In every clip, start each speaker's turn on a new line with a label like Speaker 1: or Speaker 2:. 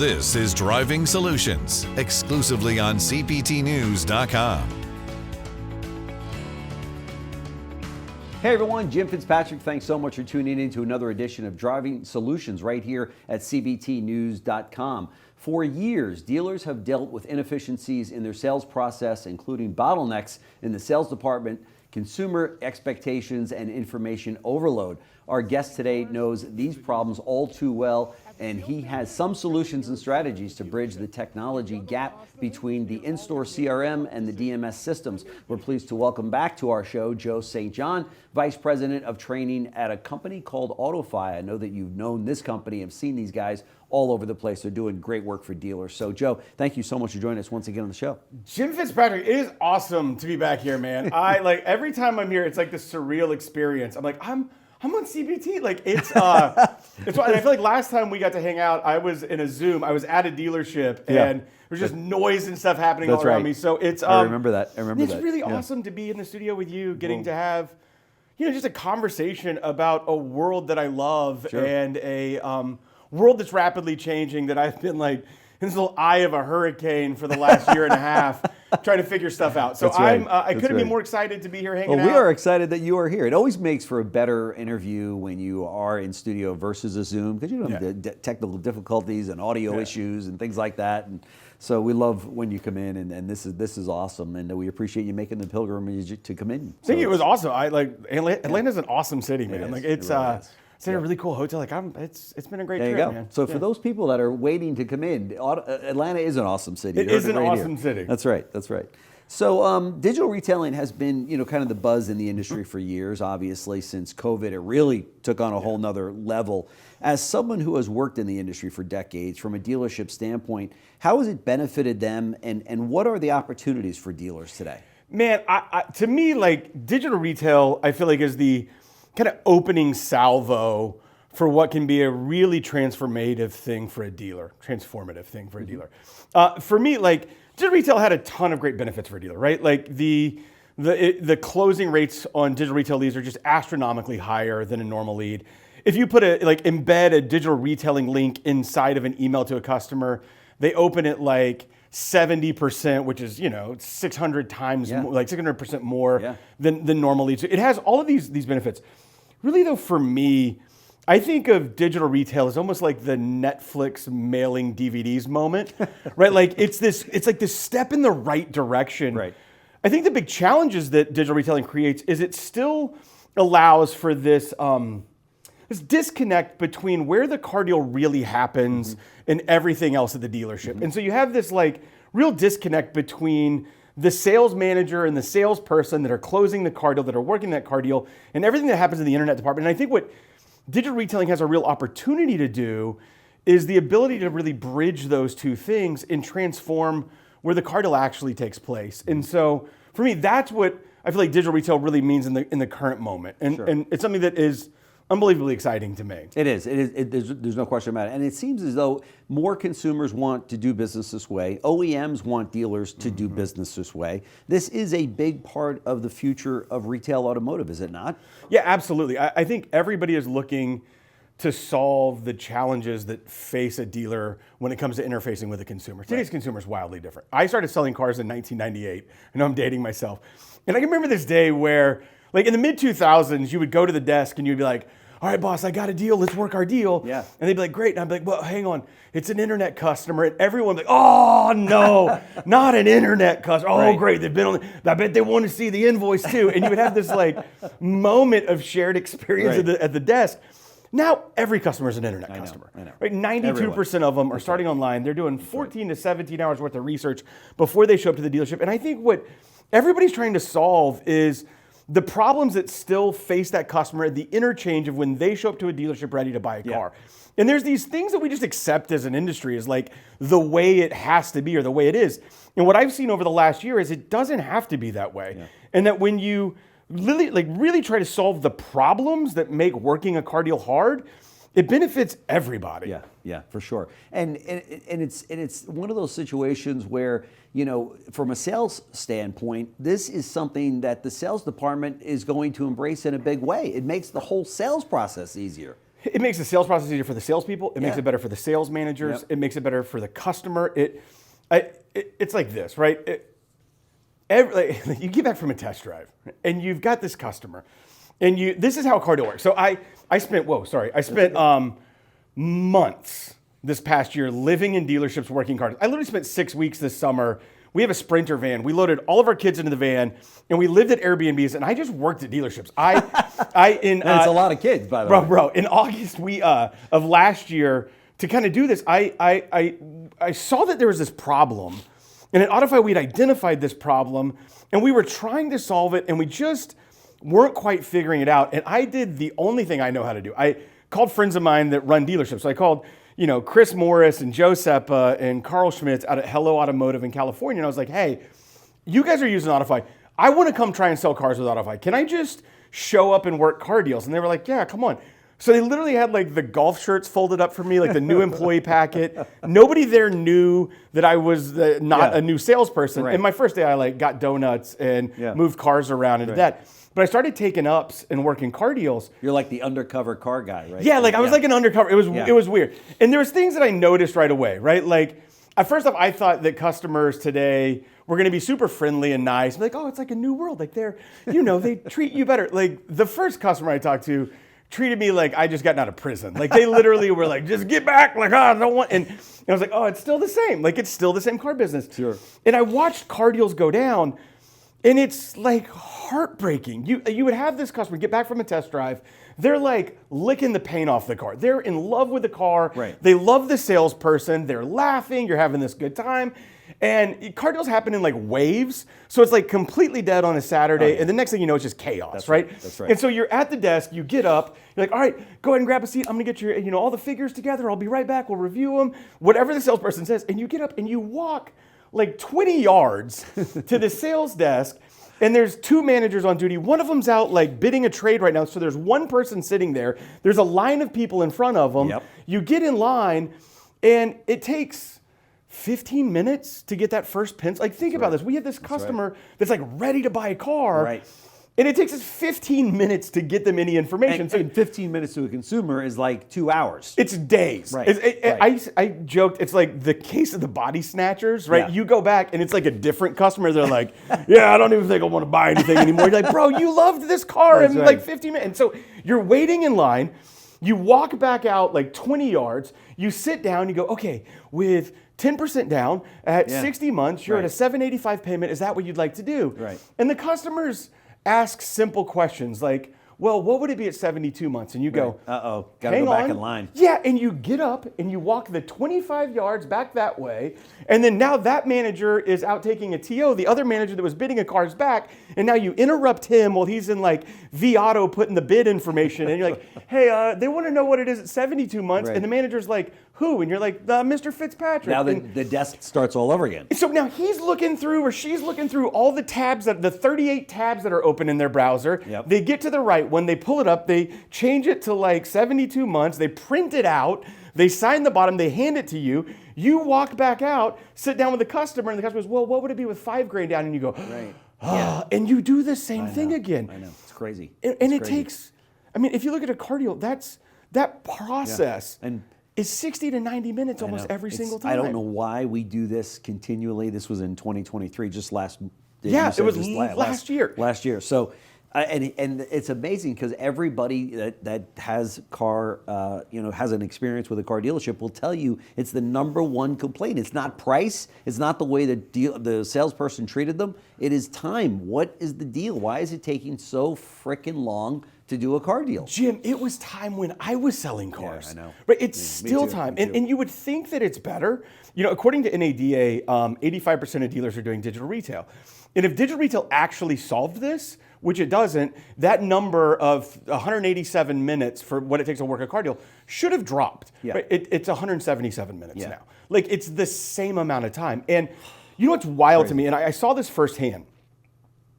Speaker 1: This is Driving Solutions, exclusively on cptnews.com.
Speaker 2: Hey everyone, Jim Fitzpatrick. Thanks so much for tuning in to another edition of Driving Solutions right here at cptnews.com. For years, dealers have dealt with inefficiencies in their sales process, including bottlenecks in the sales department, consumer expectations, and information overload. Our guest today knows these problems all too well, and he has some solutions and strategies to bridge the technology gap between the in-store CRM and the DMS systems. We're pleased to welcome back to our show Joe St. John, Vice President of Training at a company called AutoFi. I know that you've known this company and seen these guys all over the place. They're doing great work for dealers. So Joe, thank you so much for joining us once again on the show.
Speaker 3: Jim Fitzpatrick, it is awesome to be back here, man. Every time I'm here, it's like this surreal experience. I'm like, I'm on CPT. Like it's and I feel like last time we got to hang out, I was in a Zoom. I was at a dealership and there was just noise and stuff happening all around me. So it's
Speaker 2: I remember that.
Speaker 3: It's really awesome to be in the studio with you, getting to have just a conversation about a world that I love and a world that's rapidly changing that I've been like in this little eye of a hurricane for the last year and a half trying to figure stuff out. So I couldn't be more excited to be here hanging out.
Speaker 2: Well, we are excited that you are here. It always makes for a better interview when you are in studio versus a Zoom, because you don't have the technical difficulties and audio issues and things like that. And so we love when you come in, and this is awesome, and we appreciate you making the pilgrimage to come in.
Speaker 3: Thank you. It was awesome. Atlanta's an awesome city, man. It's in a really cool hotel. It's been a great trip, man.
Speaker 2: So for those people that are waiting to come in, Atlanta is an awesome city.
Speaker 3: It is an awesome city.
Speaker 2: That's right. So digital retailing has been, kind of the buzz in the industry for years. Obviously, since COVID, it really took on a whole nother level. As someone who has worked in the industry for decades, from a dealership standpoint, how has it benefited them, and what are the opportunities for dealers today?
Speaker 3: Man, to me, digital retail, I feel like is the kind of opening salvo for what can be a really transformative thing for a dealer, For me, digital retail had a ton of great benefits for a dealer, right? The closing rates on digital retail leads are just astronomically higher than a normal lead. If you put embed a digital retailing link inside of an email to a customer, they open it 70%, which is 600 times, 600% more than normal leads. So it has all of these benefits. Really, though, for me, I think of digital retail as almost like the Netflix mailing DVDs moment, right? It's like this step in the right direction.
Speaker 2: Right.
Speaker 3: I think the big challenges that digital retailing creates is it still allows for this disconnect between where the car deal really happens and everything else at the dealership. And so you have this real disconnect between the sales manager and the salesperson that are closing the car deal, that are working that car deal, and everything that happens in the internet department. And I think what digital retailing has a real opportunity to do is the ability to really bridge those two things and transform where the car deal actually takes place. And so for me, that's what I feel like digital retail really means in the current moment. And it's something that is unbelievably exciting to me.
Speaker 2: It is. There's no question about it. And it seems as though more consumers want to do business this way. OEMs want dealers to do business this way. This is a big part of the future of retail automotive, is it not?
Speaker 3: Yeah, absolutely. I think everybody is looking to solve the challenges that face a dealer when it comes to interfacing with a consumer. Today's consumer is wildly different. I started selling cars in 1998. I know I'm dating myself. And I can remember this day where, in the mid-2000s, you would go to the desk and you'd be like, all right, boss, I got a deal. Let's work our deal.
Speaker 2: Yeah.
Speaker 3: And they'd be like, great. And I'd be like, well, hang on. It's an internet customer. And everyone would be like, oh, no, not an internet customer. Oh, great. They've been on. I bet they want to see the invoice too. And you would have this moment of shared experience at the desk. Now, every customer is an internet customer.
Speaker 2: I know.
Speaker 3: Right? 92% of them are starting online. They're doing 14 to 17 hours worth of research before they show up to the dealership. And I think what everybody's trying to solve is the problems that still face that customer at the interchange of when they show up to a dealership ready to buy a car. And there's these things that we just accept as an industry as the way it has to be or the way it is. And what I've seen over the last year is it doesn't have to be that way. And that when you really try to solve the problems that make working a car deal hard, it benefits everybody.
Speaker 2: Yeah, for sure. And it's one of those situations where, from a sales standpoint, this is something that the sales department is going to embrace in a big way. It makes the whole sales process easier.
Speaker 3: It makes the sales process easier for the salespeople. It makes it better for the sales managers.
Speaker 2: Yep.
Speaker 3: It makes it better for the customer. It's like this, right? You get back from a test drive, and you've got this customer, and this is how a car deal works. So I spent months this past year living in dealerships working cars. I literally spent 6 weeks this summer. We have a Sprinter van. We loaded all of our kids into the van, and we lived at Airbnbs, and I just worked at dealerships.
Speaker 2: It's a lot of kids, by the way.
Speaker 3: Bro, in August of last year, to kind of do this, I saw that there was this problem, and at Autofy we'd identified this problem, and we were trying to solve it, and we just weren't quite figuring it out. And I did the only thing I know how to do. I called friends of mine that run dealerships. So I called, Chris Morris and Joe Seppa and Carl Schmitz out at Hello Automotive in California, and I was like, hey, you guys are using Autofy. I want to come try and sell cars with Autofy. Can I just show up and work car deals? And they were like, yeah, come on. So they literally had like the golf shirts folded up for me, like the new employee packet. Nobody there knew that I was not a new salesperson.
Speaker 2: Right.
Speaker 3: And my first day, I got donuts and moved cars around and did that. But I started taking ups and working car deals.
Speaker 2: You're like the undercover car guy, right?
Speaker 3: Yeah, I was like an undercover. It was weird. And there was things that I noticed right away, right? Like, first off, I thought that customers today were going to be super friendly and nice. Like, oh, it's like a new world. Like they treat you better. Like the first customer I talked to treated me like I just gotten out of prison. Like they literally were like, just get back. Like, I don't want. And I was like, oh, it's still the same. Like it's still the same car business.
Speaker 2: Sure.
Speaker 3: And I watched car deals go down, and it's like heartbreaking. You would have this customer get back from a test drive. They're like licking the paint off the car. They're in love with the car.
Speaker 2: Right.
Speaker 3: They love the salesperson. They're laughing. You're having this good time. And car deals happen in like waves. So it's like completely dead on a Saturday. And the next thing you know, it's just chaos,
Speaker 2: That's
Speaker 3: right?
Speaker 2: That's right.
Speaker 3: And so you're at the desk, you get up, you're like, all right, go ahead and grab a seat. I'm gonna get your, all the figures together. I'll be right back. We'll review them. Whatever the salesperson says. And you get up and you walk like 20 yards to the sales desk. And there's two managers on duty. One of them's out like bidding a trade right now. So there's one person sitting there. There's a line of people in front of them.
Speaker 2: Yep.
Speaker 3: You get in line, and it takes 15 minutes to get that first pencil. Like, think about this. We have this customer that's like ready to buy a car.
Speaker 2: Right.
Speaker 3: And it takes us 15 minutes to get them any information.
Speaker 2: And 15 minutes to a consumer is like 2 hours.
Speaker 3: It's days.
Speaker 2: Right.
Speaker 3: I joked, it's like the case of the body snatchers, right?
Speaker 2: Yeah.
Speaker 3: You go back and it's like a different customer. They're like, yeah, I don't even think I want to buy anything anymore. You're like, bro, you loved this car in like 15 minutes. And so you're waiting in line. You walk back out like 20 yards. You sit down. You go, okay, with 10% down at 60 months, you're at a $785 payment. Is that what you'd like to do?
Speaker 2: Right.
Speaker 3: And the customers ask simple questions like, well, what would it be at 72 months? And you go,
Speaker 2: uh-oh, gotta go back in line.
Speaker 3: Yeah, and you get up and you walk the 25 yards back that way, and then now that manager is out taking a TO. The other manager that was bidding a car is back, and now you interrupt him while he's in like V-Auto putting the bid information, and you're like, hey, they want to know what it is at 72 months, and the manager's like, who? And you're like, Mr. Fitzpatrick.
Speaker 2: Now the desk starts all over again.
Speaker 3: So now he's looking through, or she's looking through all the tabs, the 38 tabs that are open in their browser.
Speaker 2: Yep.
Speaker 3: They get to the right one, they pull it up, they change it to like 72 months, they print it out, they sign the bottom, they hand it to you. You walk back out, sit down with the customer, and the customer goes, well, what would it be with $5,000 down? And you go,
Speaker 2: right.
Speaker 3: And you do the same thing again.
Speaker 2: I know, it's crazy.
Speaker 3: And it takes, if you look at a car deal, that process.
Speaker 2: And
Speaker 3: is 60 to 90 minutes almost every single time.
Speaker 2: I don't know why we do this continually. This was in 2023, just last.
Speaker 3: Yeah, it was last year.
Speaker 2: Last year. So, and it's amazing because everybody that has car, has an experience with a car dealership will tell you it's the number one complaint. It's not price. It's not the way the salesperson treated them. It is time. What is the deal? Why is it taking so frickin' long to do a car deal?
Speaker 3: Jim, it was time when I was selling cars.
Speaker 2: Yeah, I know.
Speaker 3: Right? It's still time. And you would think that it's better. According to NADA, 85% of dealers are doing digital retail. And if digital retail actually solved this, which it doesn't, that number of 187 minutes for what it takes to work a car deal should have dropped.
Speaker 2: Yeah.
Speaker 3: Right? It's 177 minutes now. Like, it's the same amount of time. And you know what's wild to me, and I saw this firsthand.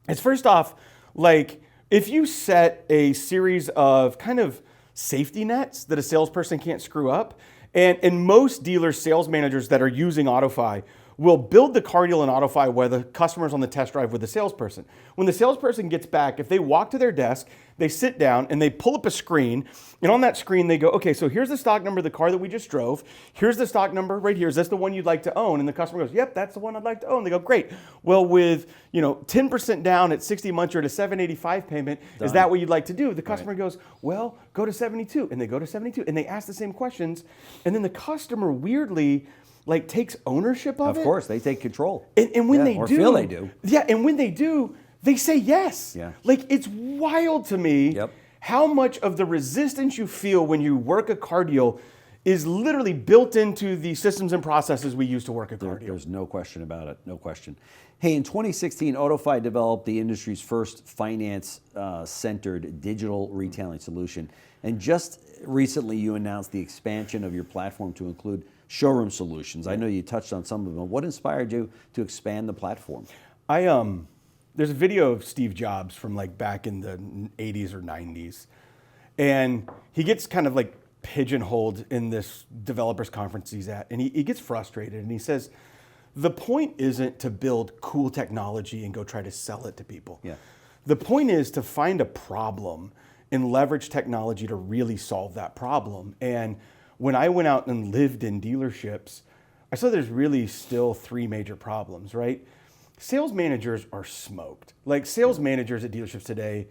Speaker 3: It's first off, like, if you set a series of kind of safety nets that a salesperson can't screw up, and most dealers, sales managers that are using Autofy will build the cardial and AutoFi while the customer's on the test drive with the salesperson. When the salesperson gets back, if they walk to their desk, they sit down and they pull up a screen, and on that screen they go, okay, so here's the stock number of the car that we just drove. Here's the stock number right here. Is this the one you'd like to own? And the customer goes, yep, that's the one I'd like to own. They go, great. Well, with 10% down at 60 months, you're at a $785 payment. Done. Is that what you'd like to do? The customer goes, well, go to 72. And they go to 72 and they ask the same questions. And then the customer weirdly takes ownership of it.
Speaker 2: Of course, they take control.
Speaker 3: And when they do,
Speaker 2: feel they do.
Speaker 3: Yeah, and when they do, they say yes.
Speaker 2: Yeah.
Speaker 3: It's wild to me how much of the resistance you feel when you work a car deal is literally built into the systems and processes we use to work a car deal.
Speaker 2: There's no question about it, no question. Hey, in 2016, AutoFi developed the industry's first finance-centered digital retailing solution. And just recently, you announced the expansion of your platform to include showroom solutions. I know you touched on some of them. What inspired you to expand the platform?
Speaker 3: There's a video of Steve Jobs from back in the 80s or 90s. And he gets kind of pigeonholed in this developers conference he's at. And he gets frustrated and he says, the point isn't to build cool technology and go try to sell it to people.
Speaker 2: Yeah.
Speaker 3: The point is to find a problem and leverage technology to really solve that problem. And when I went out and lived in dealerships, I saw there's really still three major problems, right? Sales managers are smoked. Sales managers at dealerships today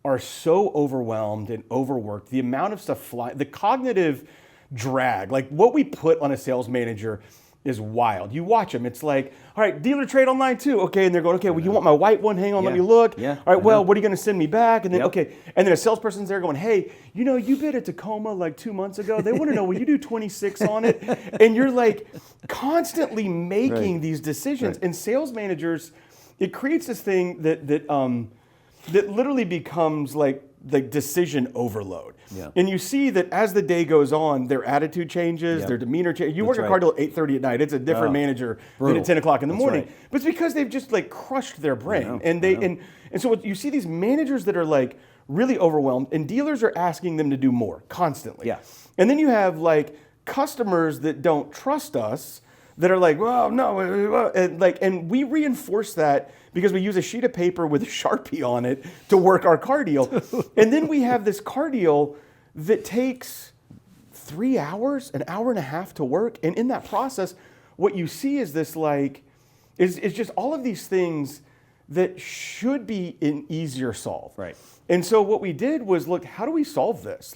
Speaker 3: are so overwhelmed and overworked. The amount of stuff the cognitive drag, what we put on a sales manager is wild. You watch them, it's all right, dealer trade online too. Okay, and they're going, okay, well, you want my white one? Hang on, let me look.
Speaker 2: Yeah.
Speaker 3: All right, well, what are you going to send me back? And then, okay, and then a salesperson's there going, hey, you bid a Tacoma 2 months ago. They want to know, will you do 26 on it? And you're constantly making these decisions. Right. And sales managers, it creates this thing that literally becomes decision overload.
Speaker 2: Yeah.
Speaker 3: And you see that as the day goes on, their attitude changes, their demeanor changes. You work a car deal at 8:30 at night, it's a different manager than at 10 o'clock in the morning. Right. But it's because they've just crushed their brain. And so what you see these managers that are really overwhelmed, and dealers are asking them to do more constantly.
Speaker 2: Yeah.
Speaker 3: And then you have customers that don't trust us that are well, no, and we reinforce that because we use a sheet of paper with a Sharpie on it to work our car deal. And then we have this car deal that takes 3 hours, an hour and a half to work. And in that process, what you see is this is just all of these things that should be an easier solve.
Speaker 2: Right.
Speaker 3: And so what we did was look, how do we solve this?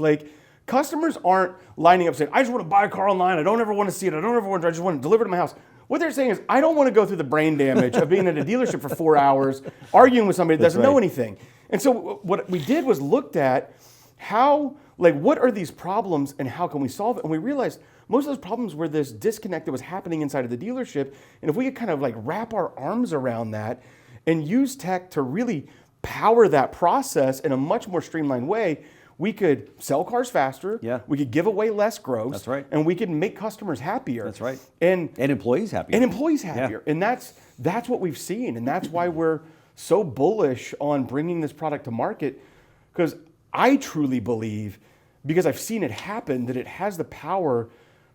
Speaker 3: Customers aren't lining up saying, I just want to buy a car online. I don't ever want to see it. I just want to deliver it to my house. What they're saying is, I don't want to go through the brain damage of being at a dealership for 4 hours, arguing with somebody that doesn't know anything. And so what we did was looked at how, what are these problems and how can we solve it? And we realized most of those problems were this disconnect that was happening inside of the dealership. And if we could kind of wrap our arms around that and use tech to really power that process in a much more streamlined way, we could sell cars faster.
Speaker 2: Yeah.
Speaker 3: We could give away less gross.
Speaker 2: That's right.
Speaker 3: And we could make customers happier.
Speaker 2: That's right.
Speaker 3: And
Speaker 2: employees happier.
Speaker 3: Yeah. And that's what we've seen. And that's why we're so bullish on bringing this product to market, because I truly believe, because I've seen it happen, that it has the power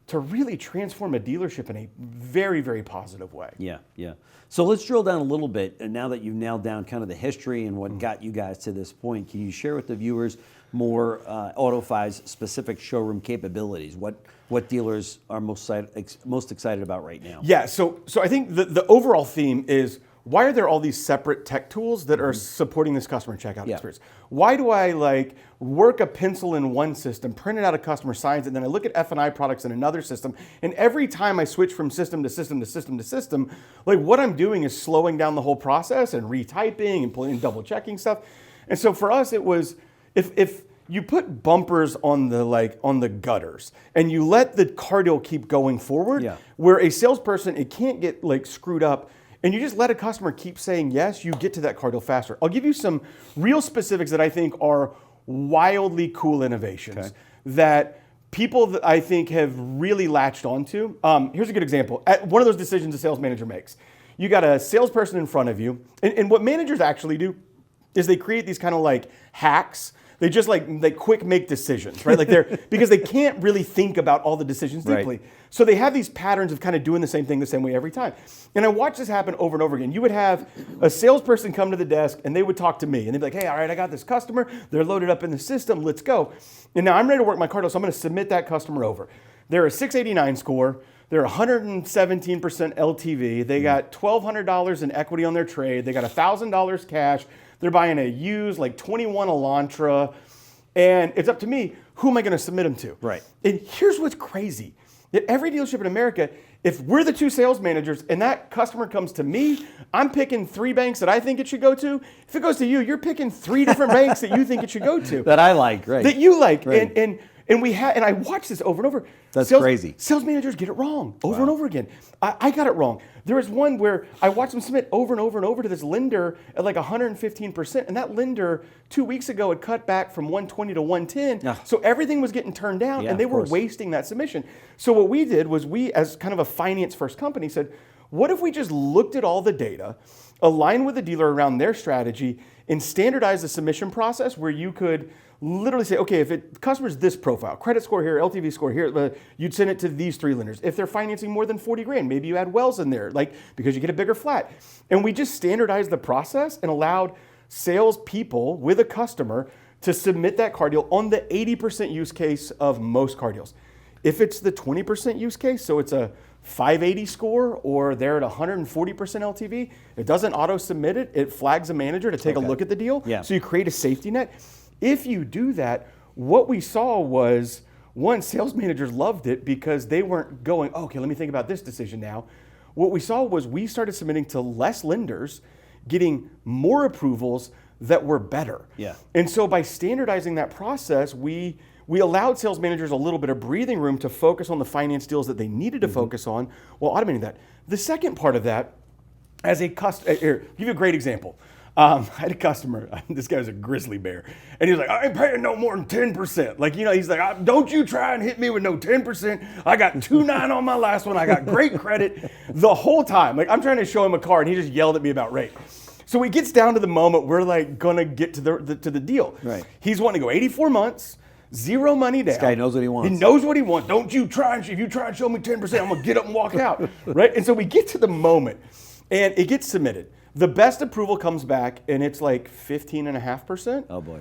Speaker 3: to really transform a dealership in a very, very positive way.
Speaker 2: Yeah, yeah. So let's drill down a little bit. And now that you've nailed down kind of the history and what got you guys to this point, can you share with the viewers more AutoFi's specific showroom capabilities? What dealers are most excited about right now?
Speaker 3: Yeah, so I think the overall theme is, why are there all these separate tech tools that are supporting this customer checkout experience? Why do I work a pencil in one system, print it out, a customer signs it, and then I look at F&I products in another system, and every time I switch from system to system to system to system, what I'm doing is slowing down the whole process and retyping and pulling and double checking stuff. And so for us, it was, if you put bumpers on the gutters and you let the car deal keep going forward, where a salesperson, it can't get screwed up, and you just let a customer keep saying yes, you get to that car deal faster. I'll give you some real specifics that I think are wildly cool innovations that people that I think have really latched onto. Here's a good example. One of those decisions a sales manager makes. You got a salesperson in front of you, and what managers actually do is they create these kind of hacks They just like quick make decisions, right? Like they're because they can't really think about all the decisions deeply.
Speaker 2: Right.
Speaker 3: So they have these patterns of kind of doing the same thing the same way every time. And I watched this happen over and over again. You would have a salesperson come to the desk and they would talk to me and they'd be like, hey, all right, I got this customer. They're loaded up in the system. Let's go. And now I'm ready to work my card deal, so I'm going to submit that customer over. They're a 689 score. They're 117% LTV. They got $1,200 in equity on their trade. They got $1,000 cash. They're buying a used like 21 Elantra. And it's up to me, who am I going to submit them to?
Speaker 2: Right.
Speaker 3: And here's what's crazy. That every dealership in America, if we're the two sales managers and that customer comes to me, I'm picking 3 banks that I think it should go to. If it goes to you, you're picking 3 different banks that you think it should go to.
Speaker 2: That I like, right.
Speaker 3: That you like.
Speaker 2: Right.
Speaker 3: And I watch this over and over.
Speaker 2: That's crazy.
Speaker 3: Sales managers get it wrong over and over again. I got it wrong. There was one where I watched them submit over and over and over to this lender at like 115%. And that lender 2 weeks ago had cut back from 120 to 110.
Speaker 2: Yeah.
Speaker 3: So everything was getting turned down
Speaker 2: Yeah,
Speaker 3: and they
Speaker 2: of
Speaker 3: were
Speaker 2: course.
Speaker 3: wasting that submission. So what we did was we, as kind of a finance first company, said, what if we just looked at all the data, aligned with the dealer around their strategy, and standardize the submission process where you could literally say, okay, if it customer's this profile, credit score here, LTV score here, you'd send it to these 3 lenders. If they're financing more than 40 grand, maybe you add Wells in there, like because you get a bigger flat. And we just standardized the process and allowed salespeople with a customer to submit that car deal on the 80% use case of most car deals. If it's the 20% use case, so it's a 580 score or they're at 140% LTV, it doesn't auto-submit it. It flags a manager to take a look at the deal.
Speaker 2: Yeah.
Speaker 3: So you create a safety net. If you do that, what we saw was, one, sales managers loved it because they weren't going, oh, okay, let me think about this decision now. What we saw was we started submitting to less lenders, getting more approvals that were better.
Speaker 2: Yeah.
Speaker 3: And so by standardizing that process, we allowed sales managers a little bit of breathing room to focus on the finance deals that they needed to focus on while automating that. The second part of that, as a customer, here, I'll give you a great example. I had a customer, this guy's a grizzly bear, and he's like, I ain't paying no more than 10%. Like, he's like, don't you try and hit me with no 10%. I got 2.9 on my last one. I got great credit the whole time. Like, I'm trying to show him a car, and he just yelled at me about rate. So he gets down to the moment we're like gonna get to the deal.
Speaker 2: Right.
Speaker 3: He's wanting to go 84 months, 0 money down.
Speaker 2: This guy knows what he wants.
Speaker 3: He knows what he wants. Don't you try and if you try and show me 10%, I'm gonna get up and walk out. Right? And so we get to the moment, and it gets submitted. The best approval comes back, and it's like 15.5%.
Speaker 2: Oh boy.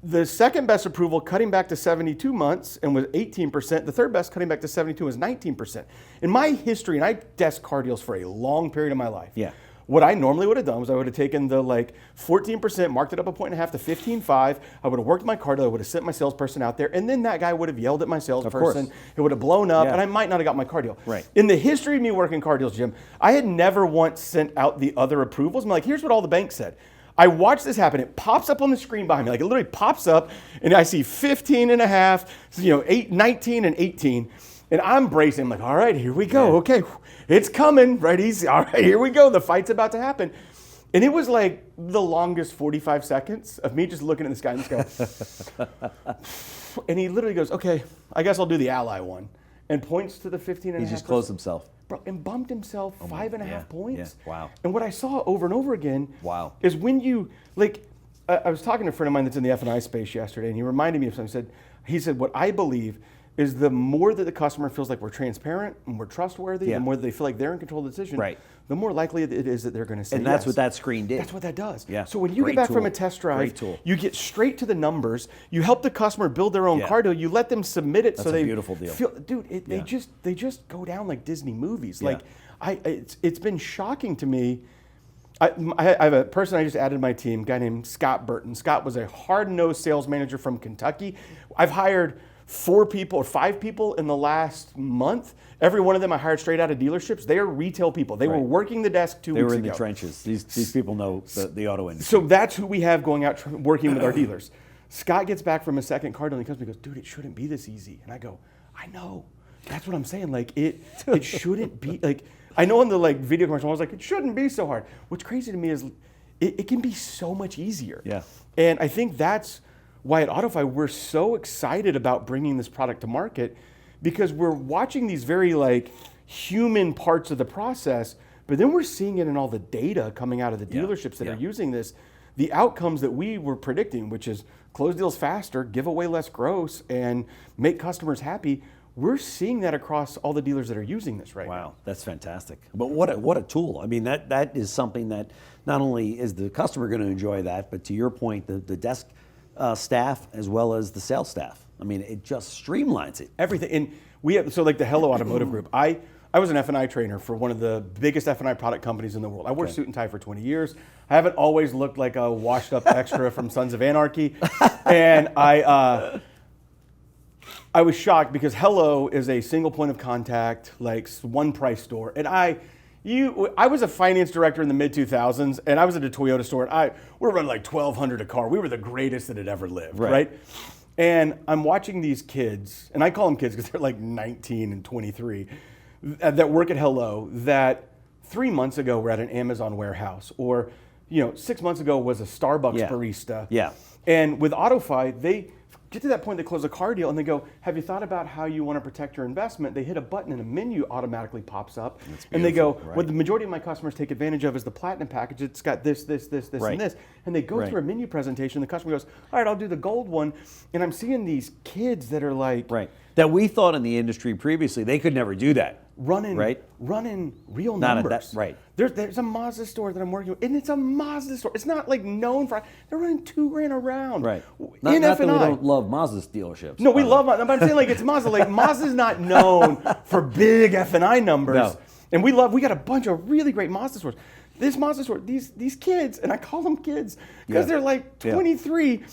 Speaker 3: The second best approval cutting back to 72 months and was 18%. The third best cutting back to 72 was 19%. In my history, and I desk car deals for a long period of my life.
Speaker 2: Yeah.
Speaker 3: What I normally would have done was I would have taken the 14%, marked it up 1.5 points to 15.5. I would have worked my car deal. I would have sent my salesperson out there, and then that guy would have yelled at my salesperson. It would have blown up,
Speaker 2: Yeah.
Speaker 3: and I might not have got my car deal.
Speaker 2: Right.
Speaker 3: In the history of me working car deals, Jim, I had never once sent out the other approvals. I'm like, here's what all the banks said. I watched this happen. It pops up on the screen behind me. Like, it literally pops up, and I see 15.5, 8, 19, and 18. And I'm bracing. I'm like, all right, here we go.
Speaker 2: Yeah.
Speaker 3: Okay, it's coming, right? All right, here we go. The fight's about to happen. And it was like the longest 45 seconds of me just looking at this guy and this guy. And he literally goes, okay, I guess I'll do the ally one. And points to the 15.5%.
Speaker 2: He just closed himself.
Speaker 3: Bro, and bumped himself 5.5 points.
Speaker 2: Yeah. Wow.
Speaker 3: And what I saw over and over again
Speaker 2: Wow.
Speaker 3: is when you, I was talking to a friend of mine that's in the F&I space yesterday, and he reminded me of something. He said, what I believe is the more that the customer feels like we're transparent and we're trustworthy, the more that they feel like they're in control of the decision,
Speaker 2: Right.
Speaker 3: the more likely it is that they're going to say
Speaker 2: And that's
Speaker 3: yes.
Speaker 2: what that screen did.
Speaker 3: That's what that does.
Speaker 2: Yeah.
Speaker 3: So when you
Speaker 2: Great
Speaker 3: get back
Speaker 2: tool.
Speaker 3: from a test drive,
Speaker 2: Great tool.
Speaker 3: you get straight to the numbers. You help the customer build their own
Speaker 2: Yeah.
Speaker 3: car deal. You let them submit it so
Speaker 2: That's a
Speaker 3: they
Speaker 2: beautiful deal.
Speaker 3: feel, dude. They just go down like Disney movies.
Speaker 2: Yeah.
Speaker 3: Like it's been shocking to me. I have a person I just added to my team, a guy named Scott Burton. Scott was a hard-nosed sales manager from Kentucky. I've hired 4 people or 5 people in the last month. Every one of them I hired straight out of dealerships. They are retail people. They were working the desk 2 weeks ago.
Speaker 2: They were in the trenches. These people know the auto industry.
Speaker 3: So that's who we have going out working with our dealers. Scott gets back from a second car deal and he comes to me and goes, dude, it shouldn't be this easy. And I go, I know. That's what I'm saying. Like it shouldn't be like, I know in the video commercial, I was like, it shouldn't be so hard. What's crazy to me is it can be so much easier.
Speaker 2: Yeah.
Speaker 3: And I think that's why at AutoFi we're so excited about bringing this product to market, because we're watching these very human parts of the process, but then we're seeing it in all the data coming out of the dealerships that are using this, the outcomes that we were predicting, which is close deals faster, give away less gross, and make customers happy, we're seeing that across all the dealers that are using this right now.
Speaker 2: Wow, that's fantastic. But what a tool. I mean, that is something that not only is the customer going to enjoy that, but to your point, the desk staff as well as the sales staff. I mean, it just streamlines it.
Speaker 3: Everything. And we have, so like the Hello Automotive Group, I was an F&I trainer for one of the biggest F&I product companies in the world. I wore suit and tie for 20 years. I haven't always looked like a washed up extra from Sons of Anarchy. And I was shocked because Hello is a single point of contact, like one price store. And I was a finance director in the mid 2000s, and I was at a Toyota store, and we were running like $1,200 a car. We were the greatest that had ever lived, right? And I'm watching these kids, and I call them kids because they're like 19 and 23, that work at Hello, that 3 months ago were at an Amazon warehouse, or 6 months ago was a Starbucks barista.
Speaker 2: Yeah.
Speaker 3: And with AutoFi, they get to that point, they close a car deal, and they go, have you thought about how you want to protect your investment? They hit a button, and a menu automatically pops up. And they go, what the majority of my customers take advantage of is the Platinum package. It's got this, and this. And they go through a menu presentation. The customer goes, all right, I'll do the gold one. And I'm seeing these kids that are like...
Speaker 2: That we thought in the industry previously, they could never do that.
Speaker 3: Running real numbers. There's a Mazda store that I'm working with, and it's a Mazda store. It's not like known for, they're running $2,000 a round.
Speaker 2: Not that we don't love Mazda's dealerships.
Speaker 3: No, we love Mazda, but I'm saying like it's Mazda. Like Mazda's not known for big F&I numbers.
Speaker 2: No.
Speaker 3: And we got a bunch of really great Mazda stores. This Mazda store, these kids, and I call them kids because they're like 23,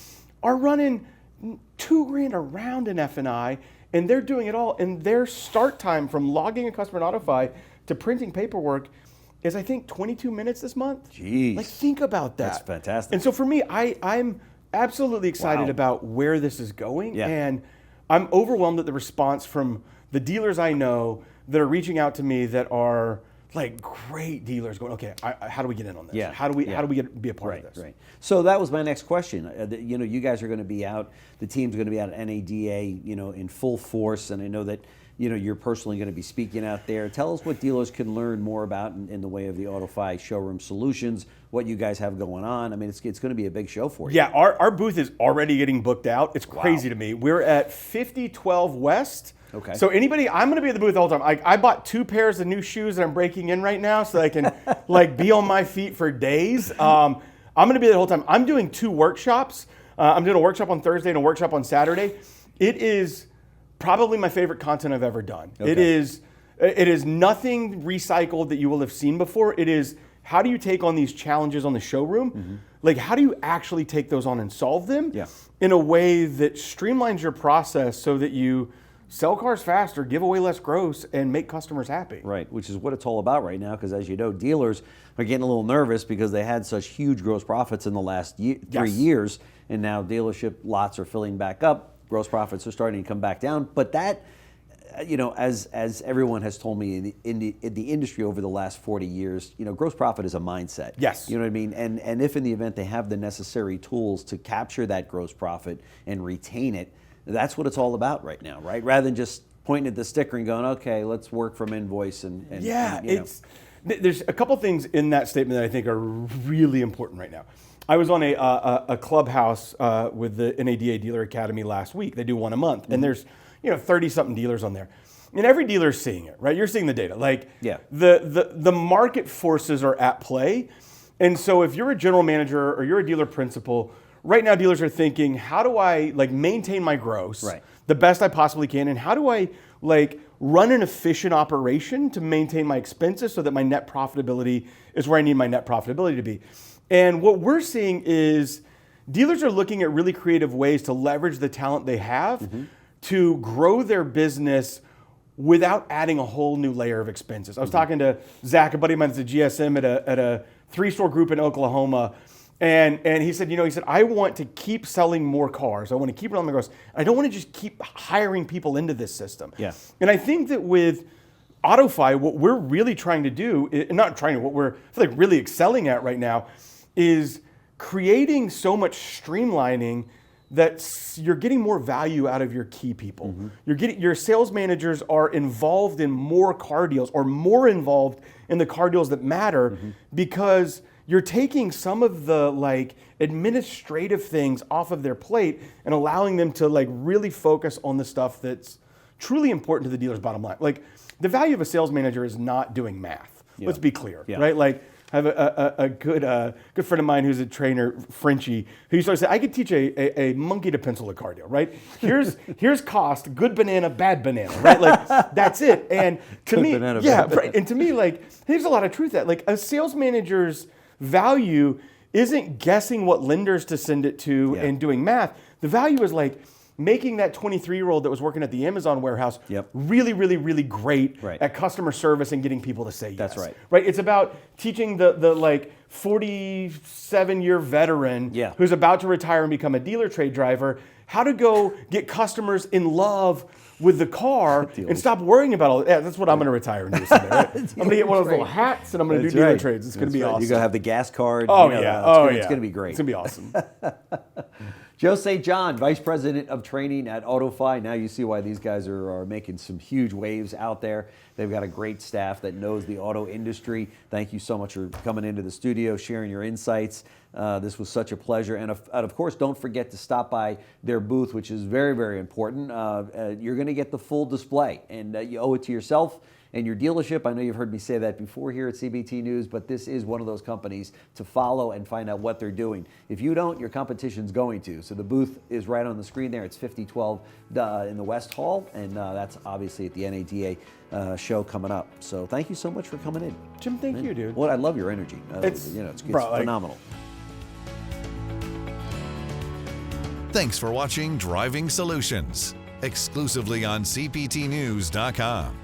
Speaker 3: are running $2,000 a round in F&I. And they're doing it all, and their start time from logging a customer in AutoFi to printing paperwork is, I think, 22 minutes this month.
Speaker 2: Jeez.
Speaker 3: Like, think about that.
Speaker 2: That's fantastic.
Speaker 3: And so for me, I'm absolutely excited about where this is going, and I'm overwhelmed at the response from the dealers I know that are reaching out to me that are like great dealers going, okay, how do we get in on this? How do we be a part of this?
Speaker 2: So that was my next question. You guys are going to be out. The team's going to be out at NADA, in full force, and I know that you're personally going to be speaking out there. Tell us what dealers can learn more about in the way of the AutoFi showroom solutions. What you guys have going on. I mean, it's going to be a big show for you.
Speaker 3: Yeah, our booth is already getting booked out. It's crazy to me. We're at 5012 West.
Speaker 2: Okay.
Speaker 3: So I'm going to be at the booth all the time. I bought 2 pairs of new shoes that I'm breaking in right now so that I can like be on my feet for days. I'm going to be there the whole time. I'm doing 2 workshops. I'm doing a workshop on Thursday and a workshop on Saturday. It is probably my favorite content I've ever done. Okay. It is nothing recycled that you will have seen before. It is, how do you take on these challenges on the showroom? Mm-hmm. Like, how do you actually take those on and solve them in a way that streamlines your process so that you sell cars faster, give away less gross, and make customers happy.
Speaker 2: Right, which is what it's all about right now, because as you know, dealers are getting a little nervous because they had such huge gross profits in the last 3 years, and now dealership lots are filling back up, gross profits are starting to come back down. But that, as everyone has told me in the industry over the last 40 years, gross profit is a mindset.
Speaker 3: Yes.
Speaker 2: You know what I mean? And if in the event they have the necessary tools to capture that gross profit and retain it, that's what it's all about right now, right? Rather than just pointing at the sticker and going, okay, let's work from invoice and
Speaker 3: there's a couple things in that statement that I think are really important right now. I was on a clubhouse with the NADA Dealer Academy last week. They do one a month, and there's 30-something dealers on there. And every dealer's seeing it, right? You're seeing the data. Like the market forces are at play. And so if you're a general manager or you're a dealer principal, right now, dealers are thinking, how do I maintain my gross the best I possibly can, and how do I run an efficient operation to maintain my expenses so that my net profitability is where I need my net profitability to be? And what we're seeing is dealers are looking at really creative ways to leverage the talent they have to grow their business without adding a whole new layer of expenses. I was talking to Zach, a buddy of mine that's a GSM at a 3-store group in Oklahoma. And he said, I want to keep selling more cars. I want to keep running my gross. I don't want to just keep hiring people into this system.
Speaker 2: Yeah.
Speaker 3: And I think that with AutoFi, what we're really trying to do, what we're really excelling at right now, is creating so much streamlining that you're getting more value out of your key people. Your sales managers are involved in more car deals, or more involved in the car deals that matter, because you're taking some of the like administrative things off of their plate and allowing them to like really focus on the stuff that's truly important to the dealer's bottom line. Like the value of a sales manager is not doing math.
Speaker 2: Yeah.
Speaker 3: Let's be clear,
Speaker 2: Yeah.
Speaker 3: right? Like I have a good friend of mine who's a trainer, Frenchie, who used to say, I could teach a monkey to pencil a car deal, right? Here's cost, good banana, bad banana, right? Like that's it. And to
Speaker 2: Good
Speaker 3: me,
Speaker 2: banana,
Speaker 3: yeah,
Speaker 2: bad
Speaker 3: right. And to me, like there's a lot of truth to that. Like a sales manager's value isn't guessing what lenders to send it to and doing math. The value is like making that 23-year-old that was working at the Amazon warehouse really, really, really great at customer service and getting people to say yes.
Speaker 2: That's right.
Speaker 3: Right? It's about teaching the like 47-year veteran who's about to retire and become a dealer trade driver how to go get customers in love with the car and stop worrying about all that. Yeah, that's what I'm going to retire and do someday, right? I'm going to get one of those little hats and I'm going to do dealer trades. It's going to be awesome.
Speaker 2: You're going to have the gas card.
Speaker 3: Oh,
Speaker 2: It's going to be great.
Speaker 3: It's going to be awesome.
Speaker 2: Joe St. John, Vice President of Training at AutoFi. Now you see why these guys are making some huge waves out there. They've got a great staff that knows the auto industry. Thank you so much for coming into the studio, sharing your insights. This was such a pleasure. And of course, don't forget to stop by their booth, which is very, very important. You're going to get the full display, and you owe it to yourself and your dealership. I know you've heard me say that before here at CBT News, but this is one of those companies to follow and find out what they're doing. If you don't, your competition's going to. So the booth is right on the screen there. It's 5012 in the West Hall, and that's obviously at the NADA show coming up. So thank you so much for coming in.
Speaker 3: Jim, thank you, dude.
Speaker 2: Well, I love your energy. It's phenomenal.
Speaker 1: Thanks for watching Driving Solutions, exclusively on CPTnews.com.